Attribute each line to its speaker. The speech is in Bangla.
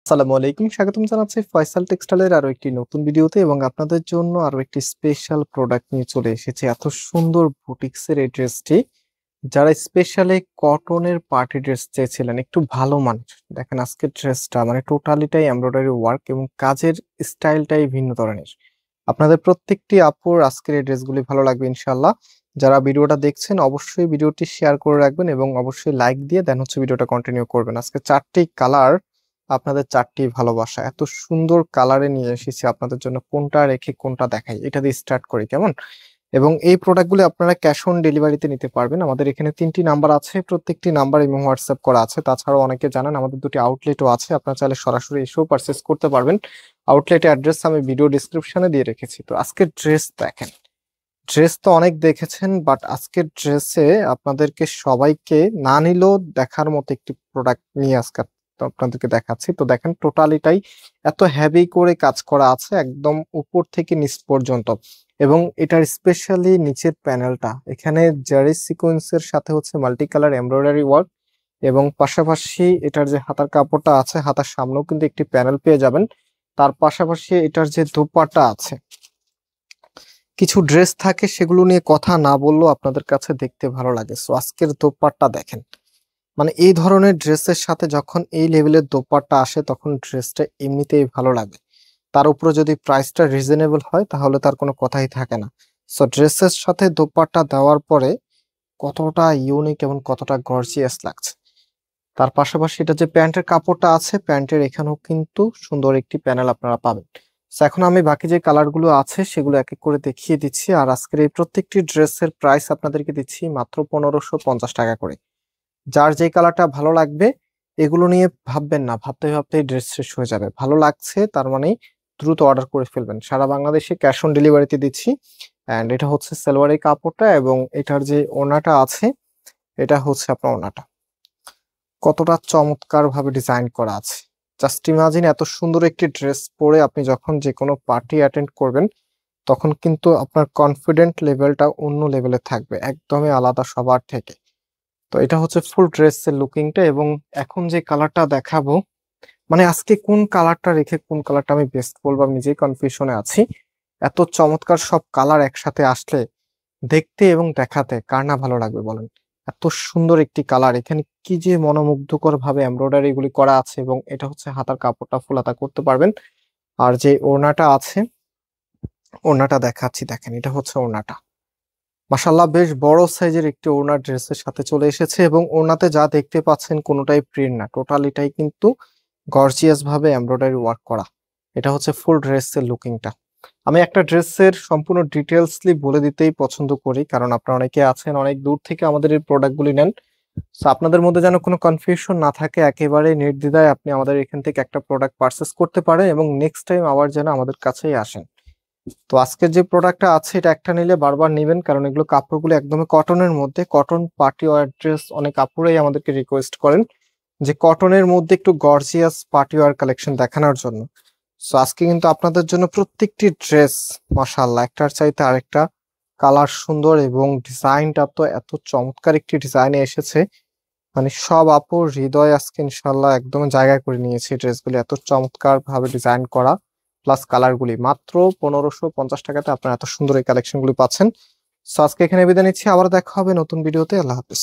Speaker 1: আসসালামু আলাইকুম, স্বাগতম জানাচ্ছি ফয়সাল টেক্সটাইলের আরো একটি নতুন ভিডিওতে এবং আপনাদের জন্য আরো একটি স্পেশাল প্রোডাক্ট নিয়ে চলে এসেছে। এত সুন্দর বুটিক্সের এই ড্রেসটি, যারা স্পেশালি কটনের পার্টি ড্রেস চেয়েছিলেন একটু ভালো মানের, দেখেন আজকের ড্রেসটা মানে টোটালিটাই এমব্রয়ডারি ওয়ার্ক এবং কাজের স্টাইলটাই ভিন্ন ধরনের। আপনাদের প্রত্যেকটি আপুর আজকের এই ড্রেসগুলি ভালো লাগবে ইনশাল্লাহ। যারা ভিডিওটা দেখছেন অবশ্যই ভিডিওটি শেয়ার করে রাখবেন এবং অবশ্যই লাইক দিয়ে দেন হচ্ছে ভিডিওটা কন্টিনিউ করবেন। আজকে চারটি কালার, আপনাদের চারটি ভালোবাসা, এত সুন্দর কালারে নিয়ে এসেছি আপনাদের জন্য। কোনটা রেখে কোনটা দেখাই, এটা দিয়ে স্টার্ট করি কেমন? এবং এই প্রোডাক্টগুলো আপনারা ক্যাশ অন ডেলিভারিতে নিতে পারবেন। আমাদের এখানে 3টি নাম্বার আছে, প্রত্যেকটি নাম্বার এবং হোয়াটসঅ্যাপ করা আছে। তাছাড়াও অনেকে জানেন আমাদের 2টি আউটলেটও আছে, আপনারা চাইলে সরাসরি এসেও পারচেস করতে পারবেন। আউটলেটের অ্যাড্রেস আমি ভিডিও ডিসক্রিপশনে দিয়ে রেখেছি। তো আজকের ড্রেস দেখেন, ড্রেস তো অনেক দেখেছেন, বাট আজকের ড্রেসে আপনাদেরকে সবাইকে না নিলেও দেখার মতো একটি প্রোডাক্ট নিয়ে আজকে আপনাদেরকে দেখাচ্ছি। তো দেখেন টোটালিটাই এত হেভি করে কাজ করা আছে একদম উপর থেকে নিচ পর্যন্ত। এবং এটার স্পেশালি নিচের প্যানেলটা, এখানে জারি সিকোয়েন্সের সাথে হচ্ছে মাল্টি কালার এমব্রয়ডারি ওয়ার্ক এবং পাশাপাশি এটার যে হাতার কাপড়টা আছে, হাতার সামনেও কিন্তু একটি প্যানেল পেয়ে যাবেন। তার পাশাপাশি এটার যে দোপাট্টা আছে, কিছু ড্রেস থাকে সেগুলো নিয়ে কথা না বললেও আপনাদের কাছে দেখতে ভালো লাগে। সো আজকের দোপাট্টা দেখেন, মানে এই ধরনের ড্রেসের সাথে যখন এই লেভেলের দোপাট্টা আসে তখন ড্রেসটা এমনিতেই ভালো লাগে। তার উপরে যদি প্রাইসটা রিজনেবল হয় তাহলে তার কোনো কথাই থাকে না। সো ড্রেসের সাথে দোপাট্টা দেওয়ার পরে কতটা ইউনিক এবং কতটা গর্জিয়াস লাগছে। তার পাশাপাশি এটা যে প্যান্টের কাপড়টা আছে, প্যান্টের এখানেও কিন্তু সুন্দর একটি প্যানেল আপনারা পাবেন। তো এখন আমি বাকি যে কালারগুলো আছে সেগুলো এক এক করে দেখিয়ে দিচ্ছি। আর আজকের এই প্রত্যেকটি ড্রেসের প্রাইস আপনাদেরকে দিচ্ছি মাত্র 1550 টাকা করে। যার যে কালারটা ভালো লাগবে এগুলো নিয়ে ভাববেন না, ভাবতে ভাবতে ড্রেস শেষ হয়ে যাবে। ভালো লাগছে তার মানে দ্রুত অর্ডার করে ফেলবেন। সারা বাংলাদেশে ক্যাশ অন ডেলিভারিতে দিচ্ছি। অ্যান্ড এটা হচ্ছে সালোয়ারের কাপড়টা এবং এটার যে ওড়নাটা আছে, এটা হচ্ছে আপনার ওড়নাটা। কতটা চমৎকার ভাবে ডিজাইন করা আছে, জাস্ট ইমাজিন এত সুন্দর একটি ড্রেস পরে আপনি যখন যে কোনো পার্টি অ্যাটেন্ড করবেন তখন কিন্তু আপনার কনফিডেন্ট লেভেলটা অন্য লেভেলে থাকবে, একদমই আলাদা সবার থেকে। তো এটা হচ্ছে ফুল ড্রেসের লুকিংটা এবং এখন যে কালারটা দেখাবো, মানে আজকে কোন কালারটা রেখে কোন কালারটা আমি বেস্ট বলবো আমি নিজেই কনফিউশনে আছি। এত চমৎকার সব কালার একসাথে আসলে দেখতে এবং দেখাতে কার না ভালো লাগবে বলেন? এত সুন্দর একটি কালার, এখানে কি যে মনোমুগ্ধকর ভাবে এমব্রয়ডারি গুলি করা আছে এবং এটা হচ্ছে হাতার কাপড়টা ফুল হাতা করতে পারবেন। আর যে ওড়নাটা আছে, ওড়নাটা দেখাচ্ছি দেখেন, এটা হচ্ছে ওড়নাটা। মাশাআল্লাহ বেশ বড় সাইজের একটি ওড়না ড্রেসের সাথে চলে এসেছে এবং ওড়নাতে যা দেখতে পাচ্ছেন কোনোটাই প্রিন্ট না, টোটালিটাই কিন্তু গর্জিয়াস ভাবে এমব্রয়ডারি ওয়ার্ক করা। এটা হচ্ছে ফুল ড্রেসের লুকিংটা। আমি একটা ড্রেসের সম্পূর্ণ ডিটেলসলি বলে দিতেই পছন্দ করি, কারণ আপনারা অনেকে আছেন অনেক দূর থেকে আমাদের এই প্রোডাক্টগুলি নেন। সো আপনাদের মধ্যে যেন কোনো কনফিউশন না থাকে, একেবারে নির্দ্বিধায় আপনি আমাদের এখান থেকে একটা প্রোডাক্ট পারচেস করতে পারেন এবং নেক্সট টাইম আবার যেন আমাদের কাছেই আসেন। তো আজকের যে প্রোডাক্টটা আছে এটা একটা নিলে বারবার নেবেন, কারণ এগুলো কাপড়গুলো একদমই কটনের মধ্যে। কটন পার্টি ওয়্যার ড্রেস অনেক আপুরাই আমাদেরকে রিকোয়েস্ট করেন যে কটনের মধ্যে একটু গর্জিয়াস পার্টি ওয়্যার কালেকশন দেখানোর জন্য। সো আজকে কিন্তু আপনাদের জন্য প্রত্যেকটি ড্রেস মাশাআল্লাহ একটার চাইতে আরেকটা কালার সুন্দর এবং ডিজাইনটা তো এত চমৎকার একটি ডিজাইনে এসেছে, মানে সব আপুর হৃদয় আজকে ইনশাল্লাহ একদম জায়গা করে নিয়েছে। ড্রেসগুলি এত চমৎকার ভাবে ডিজাইন করা, প্লাস কালারগুলি মাত্র 1550 টাকাতে আপনারা এত সুন্দর এই কালেকশনগুলি পাচ্ছেন। সো আজকে এখানে বিদায় নিচ্ছি, আবার দেখা হবে নতুন ভিডিওতে। আল্লাহ হাফেজ।